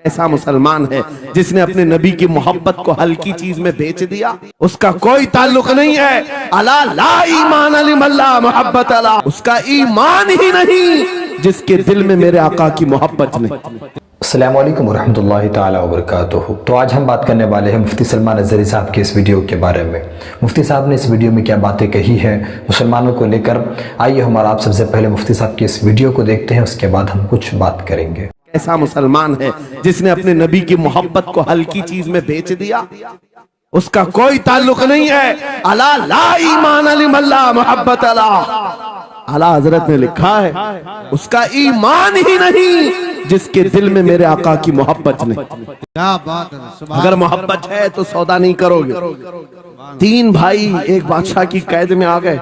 ऐसा मुसलमान है जिसने अपने नबी की मोहब्बत को हल्की चीज में बेच दिया, उसका कोई ताल्लुक नहीं है। अला ला ईमान लिमल्ला मोहब्बत अला, उसका ईमान ही नहीं जिसके दिल में मेरे आका की मोहब्बत नहीं। अस्सलामु अलैकुम वरहमतुल्लाहि ताला वबरकातुहू। तो आज हम बात करने वाले हैं मुफ्ती सलमान अज़हरी साहब के इस वीडियो के बारे में। मुफ्ती साहब ने इस वीडियो में क्या बातें कही हैं मुसलमानों को लेकर, आइए हमारा आप सबसे पहले मुफ्ती साहब की इस वीडियो को देखते हैं, उसके बाद हम कुछ बात करेंगे। ऐसा मुसलमान है जिसने अपने नबी की मोहब्बत को हल्की चीज में बेच दिया, उसका कोई ताल्लुक नहीं है। अला ला ईमान लिमल्ला मोहब्बत अला, आला हजरत ने लिखा है उसका ईमान ही नहीं जिसके दिल में मेरे आका की मोहब्बत नहीं। क्या बात है। अगर मोहब्बत है तो सौदा नहीं करोगे। तीन भाई एक बादशाह की कैद में आ गए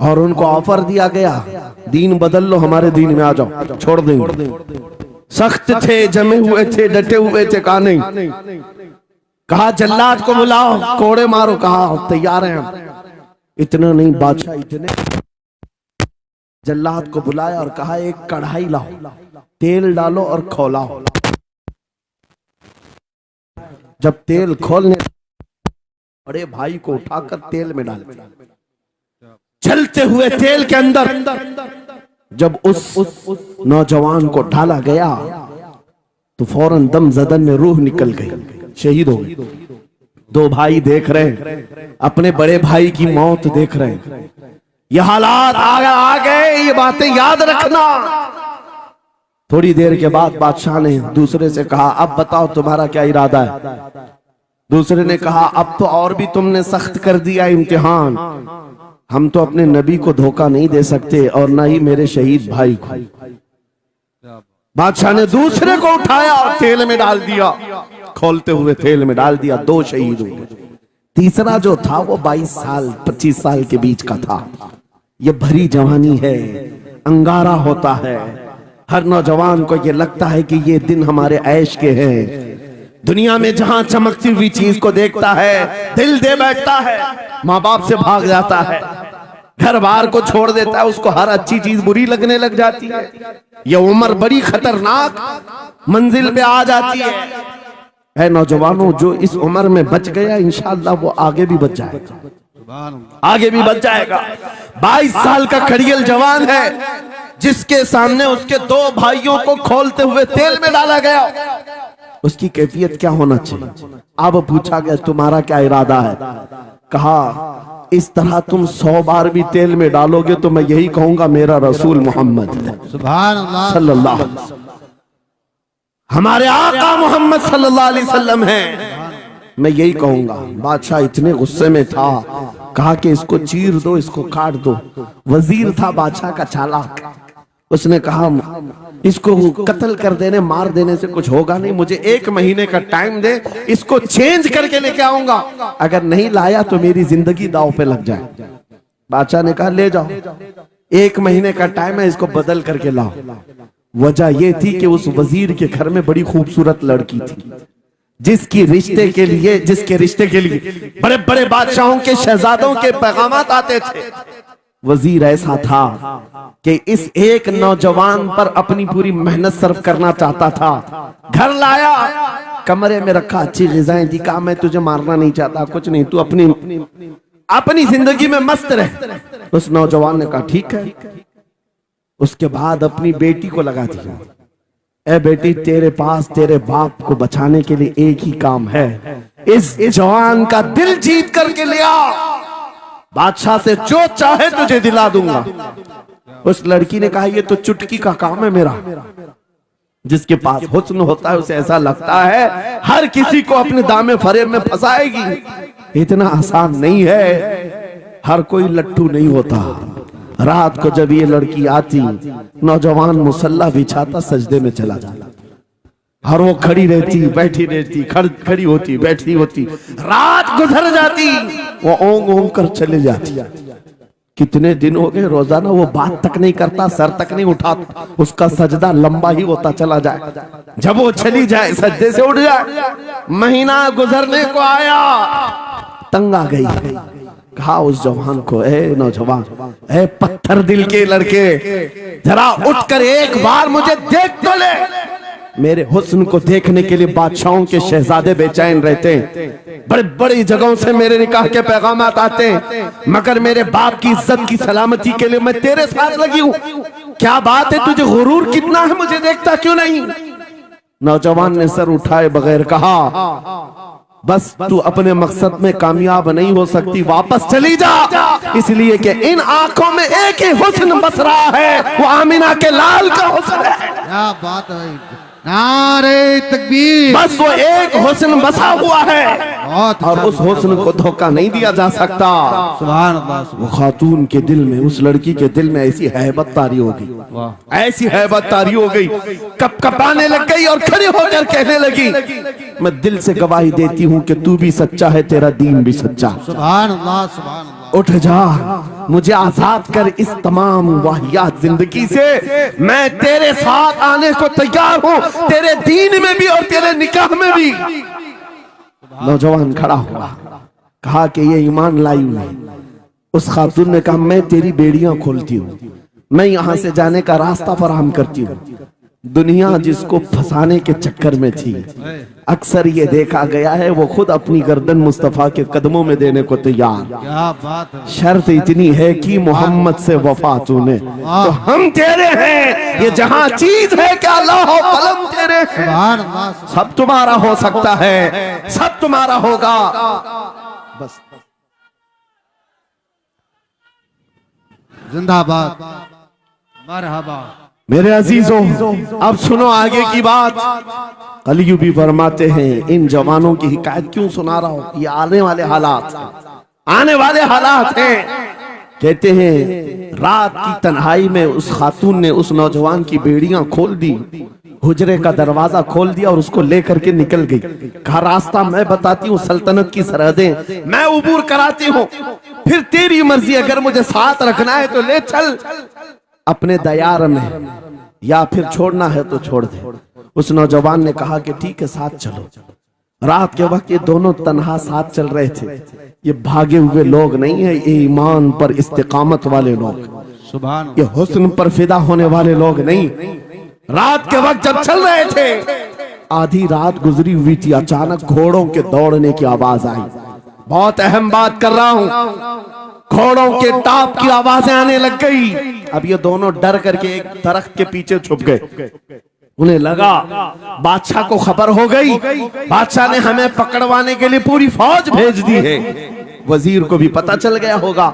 और उनको ऑफर दिया गया, दीन बदल लो, हमारे दीन में आ जाओ, छोड़ देंगे। सख्त थे, जमे हुए थे, डटे हुए थे, कहा नहीं। कहा जल्लाद को बुलाओ, कोड़े मारो, कहा तैयार हैं हम। इतना नहीं, बादशाह इतने जल्लाद को बुलाया और कहा एक कढ़ाई लाओ, तेल डालो और खौलाओ। जब तेल खोलने, बड़े भाई को उठाकर तेल में डाल, चलते हुए तेल के अंदर जब उस नौजवान को डाला गया तो फौरन दम जदन में रूह निकल गई, शहीद हो गई। दो भाई देख रहे हैं, अपने बड़े भाई की मौत देख रहे हैं। ये हालात आ गए, ये बातें याद रखना। थोड़ी देर के बाद बादशाह ने दूसरे से कहा अब बताओ तुम्हारा क्या इरादा है। दूसरे ने कहा अब तो और भी तुमने सख्त कर दिया इम्तिहान, हम तो अपने नबी को धोखा नहीं दे सकते और ना ही मेरे शहीद भाई को। बादशाह ने दूसरे को उठाया और तेल में डाल दिया, खोलते हुए तेल में डाल दिया, दो शहीद हो गए। तीसरा जो था वो 22 साल 25 साल के बीच का था। ये भरी जवानी है, अंगारा होता है, हर नौजवान को ये लगता है कि ये दिन हमारे ऐश के हैं। दुनिया में जहां चमकती हुई चीज को देखता है दिल दे बैठता है, माँ बाप से भाग जाता है, घर बार को छोड़ देता है, उसको हर अच्छी चीज बुरी लगने लग जाती है। ये उम्र बड़ी खतरनाक मंजिल पे आ जाती है। नौजवानों, जो इस उम्र में बच गया इंशाअल्लाह वो आगे भी बच जाएगा, आगे भी बच जाएगा। 22 साल का खड़ियल जवान है जिसके सामने उसके दो भाइयों को खोलते हुए तेल में डाला गया, उसकी कैफियत क्या होना चाहिए। अब पूछा गया तुम्हारा क्या इरादा है। कहा इस तरह तुम 100 बार भी तेल में डालोगे तो मैं यही कहूंगा मेरा रसूल मोहम्मद सल्लल्लाहु अलैहि वसल्लम, हमारे आका मोहम्मद सल्लल्लाहु अलैहि वसल्लम है, मैं यही कहूंगा। बादशाह इतने गुस्से में था, कहा कि इसको चीर दो, इसको काट दो। वजीर था बादशाह का चालाक, उसने कहा इसको कत्ल कर देने, मार देने से कुछ होगा नहीं, मुझे 1 महीने का टाइम दे, इसको चेंज करके लेके आऊंगा, अगर नहीं लाया तो मेरी जिंदगी दांव पे लग जाए। बादशाह ने कहा ले जाओ, 1 महीने का टाइम है, इसको बदल करके लाओ। वजह यह थी कि उस वजीर के घर में बड़ी खूबसूरत लड़की थी जिसके रिश्ते के लिए बड़े बड़े बादशाहों के शहजादों के पैगामात आते थे। वजीर ऐसा था कि इस एक नौजवान पर अपनी पूरी मेहनत सर्व करना चाहता था। घर लाया, कमरे में रखा, अच्छी ग़िज़ाएं दी, कहा मैं तुझे मारना नहीं चाहता, कुछ नहीं, तू अपनी जिंदगी में मस्त रह। उस नौजवान ने कहा ठीक है। उसके बाद अपनी बेटी को लगा दिया, ए बेटी तेरे पास तेरे बाप को बचाने के लिए एक ही काम है, इस जवान का दिल जीत करके ले आ, बादशाह से जो चाहे तुझे दिला दूंगा। उस लड़की ने कहा ये तो चुटकी का काम है मेरा। जिसके पास हुस्न होता है उसे ऐसा लगता है हर किसी को अपने दामे फरेब में फंसाएगी। इतना आसान नहीं है, हर कोई लट्टू नहीं होता। रात को जब ये लड़की आती, नौजवान मुसल्ला बिछाता, सजदे में चला जाता, और वो खड़ी रहती, बैठी रहती, खड़ी होती, बैठी होती, रात गुजर जाती, वो ओंग ओंग कर चले जाती। कितने दिन हो गए, रोजाना वो बात तक नहीं करता, सर तक नहीं उठाता, उसका सजदा लंबा ही होता चला जाए। जब वो चली जाए सजदे से उठ जाए। महीना गुजरने को आया, तंग आ गई, कहा उस जवान को, ए नौजवान, ए पत्थर दिल के लड़के, जरा उठकर एक बार मुझे देख तो ले। मेरे हुस्न को देखने के लिए बादशाहों के शहजादे बेचैन रहते हैं, बड़े बड़ी जगहों से मेरे निकाह के पैगाम आते हैं, मगर मेरे बाप की इज्जत की सलामती के लिए मैं तेरे साथ लगी हूं। क्या बात है, तुझे गुरूर कितना है, मुझे देखता क्यों नहीं? नौजवान ने सर उठाए बगैर कहा, बस तू अपने मकसद में कामयाब नहीं हो सकती, वापस चली जा, इसलिए कि इन आंखों में एक ही हुस्न बस रहा है, वो आमिना के लाल का हुस्न है। क्या बात है, नारे तकबीर। बस वो एक हुस्न बसा हुआ है बहुत और उस हुस्न को धोखा नहीं दिया जा सकता। सुभान अल्लाह, वो खातून के दिल में, उस लड़की के दिल में ऐसी हैबत तारी हो गई, ऐसी हैबत तारी हो गई, कप कपाने लग गई और खड़े होकर कहने लगी, मैं दिल से गवाही देती हूँ कि तू भी सच्चा है, तेरा दीन भी सच्चा। सुभान अल्लाह, सुभान अल्लाह। उठ जा, मुझे आजाद कर इस तमाम वाहियात जिंदगी से, मैं तेरे साथ आने को तैयार हूँ, तेरे दीन में भी और तेरे निकाह में भी। नौजवान खड़ा हुआ, कहा कि ये ईमान लाई हुई। उस खातून ने कहा, मैं तेरी बेड़ियां खोलती हूँ, मैं यहाँ से जाने का रास्ता फराहम करती हूँ। दुनिया जिसको फंसाने के चक्कर में थी, अक्सर ये देखा गया है वो खुद अपनी गर्दन मुस्तफा के कदमों में देने को तैयार। क्या बात है, शर्त इतनी है कि मोहम्मद से वफा तूने, तो हम तेरे हैं, ये जहां चीज है क्या अल्लाह कलम तेरे हैं। सुभान अल्लाह। सब तुम्हारा हो सकता है, सब तुम्हारा होगा, बस जिंदाबाद, मरहबा। मेरे अजीजों, अब सुनो आगे की बात। कलियू भी फरमाते हैं, इन जवानों की हिकायत क्यों सुना रहा हूं, ये आने वाले हालात हैं, आने वाले हालात हैं। कहते हैं रात की तन्हाई में उस खातून ने उस नौजवान की बेड़ियां खोल दी, हुजरे का दरवाजा खोल दिया और उसको लेकर के निकल गई। कहा, रास्ता मैं बताती हूँ, सल्तनत की सरहदें मैं उबूर कराती हूँ, फिर तेरी मर्जी, अगर मुझे साथ रखना है तो ले चल अपने दयार में, या फिर छोड़ना है तो छोड़ दे। उस नौजवान ने कहा कि ठीक है, साथ चलो। रात के वक्त ये दोनों तन्हा साथ चल रहे थे। ये भागे हुए लोग नहीं है, ये ईमान पर इस्तिकामत वाले लोग, सुभान ये हुस्न पर फिदा होने वाले लोग नहीं। रात के वक्त जब चल रहे थे, आधी रात गुजरी हुई थी, अचानक घोड़ों के दौड़ने की आवाज आई। बहुत अहम बात कर रहा हूं, घोड़ों के टाप की आवाजें आने लग गई। अब ये दोनों डर करके एक दरख्त के पीछे छुप गए। उन्हें लगा बादशाह को खबर हो गई, बादशाह ने हमें पकड़वाने के लिए पूरी फौज भेज दी है। वजीर को भी पता चल गया होगा।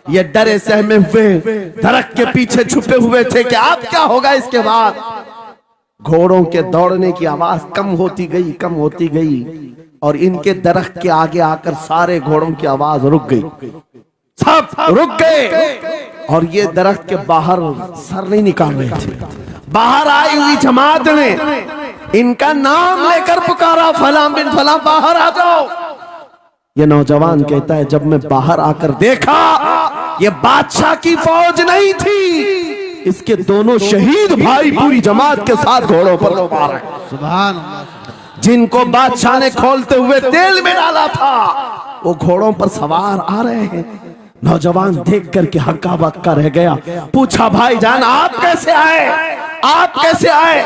ये डरे सहमे हुए दरख्त के पीछे छुपे हुए थे कि अब क्या होगा इसके बाद। घोड़ों के दौड़ने की आवाज कम होती गई, कम होती गई, और इनके दरख्त के आगे आकर सारे घोड़ों की आवाज रुक गई, सब रुक गए। और ये दरख्त के बाहर सर नहीं निकाल रहे थे। बाहर आई हुई जमात ने इनका नाम लेकर पुकारा, फलां बिन फलां बाहर आ जाओ। ये नौजवान कहता है, जब मैं बाहर आकर देखा, ये बादशाह की फौज नहीं थी, इसके दोनों शहीद भाई पूरी जमात के साथ घोड़ों पर सवार हैं। सुभान अल्लाह। जिनको बादशाह ने खोलते हुए तेल में डाला था, वो घोड़ों पर सवार आ रहे हैं। नौजवान देख करके हक्का बक्का रह गया। पूछा, भाईजान आप कैसे आए, आप कैसे आए?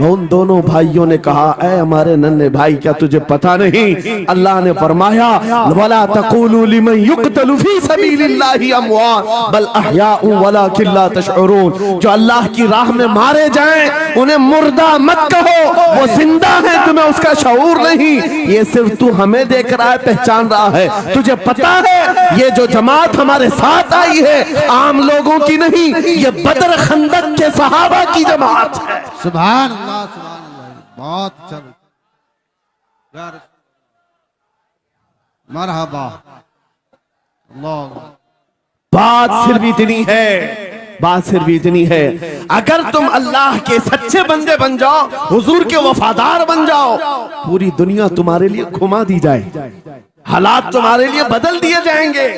उन दोनों भाइयों ने कहा, ऐ हमारे नन्हे भाई, क्या तुझे पता नहीं, अल्लाह ने फरमाया, वला तक़ूलू लिमन युक़तलु फी सबीलिल्लाहि अमवात बल अहयाउ वलाकिन ला तशउरून। जो अल्लाह की राह में मारे जाएं उन्हें मुर्दा मत कहो, वो जिंदा है, तुम्हें उसका शऊर नहीं। ये सिर्फ तू हमें देख रहा है, पहचान रहा है। तुझे पता है ये जो जमात हमारे साथ आई है आम लोगों की नहीं, ये बदर खंदक के सहाबा की जमात है। सुभान अल्लाह, सुभान अल्लाह। बहुत अच्छा, मरहबा। अल्लाह। बात सिर्फ इतनी है, बात सिर्फ इतनी है, अगर तुम अल्लाह के सच्चे बंदे बन जाओ, हुजूर के वफादार बन जाओ, पूरी दुनिया तुम्हारे लिए घुमा दी जाए, हालात तुम्हारे लिए बदल दिए जाएंगे।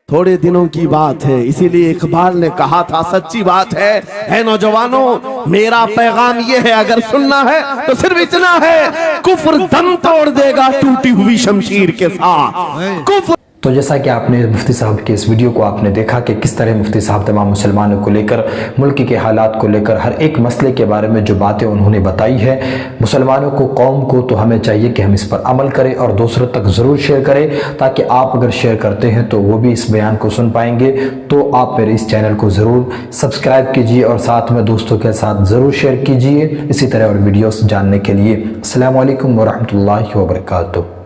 थोड़े दिनों की बात है, इसीलिए इकबाल ने कहा था, सच्ची बात है नौजवानों, मेरा पैगाम ये है, अगर सुनना है तो सिर्फ इतना है, कुफ्र दम तोड़ देगा टूटी हुई शमशीर के साथ। कुफ्र तो जैसा कि आपने मुफ्ती साहब के इस वीडियो को आपने देखा कि किस तरह मुफ्ती साहब तमाम मुसलमानों को लेकर, मुल्क के हालात को लेकर, हर एक मसले के बारे में जो बातें उन्होंने बताई है, मुसलमानों को, कौम को, तो हमें चाहिए कि हम इस पर अमल करें और दूसरों तक ज़रूर शेयर करें, ताकि आप अगर शेयर करते हैं तो वो भी इस बयान को सुन पाएंगे। तो आप मेरे इस चैनल को ज़रूर सब्सक्राइब कीजिए और साथ में दोस्तों के साथ ज़रूर शेयर कीजिए इसी तरह और वीडियोस जानने के लिए। अस्सलामु अलैकुम वरहमतुल्लाहि वबरकातुहू।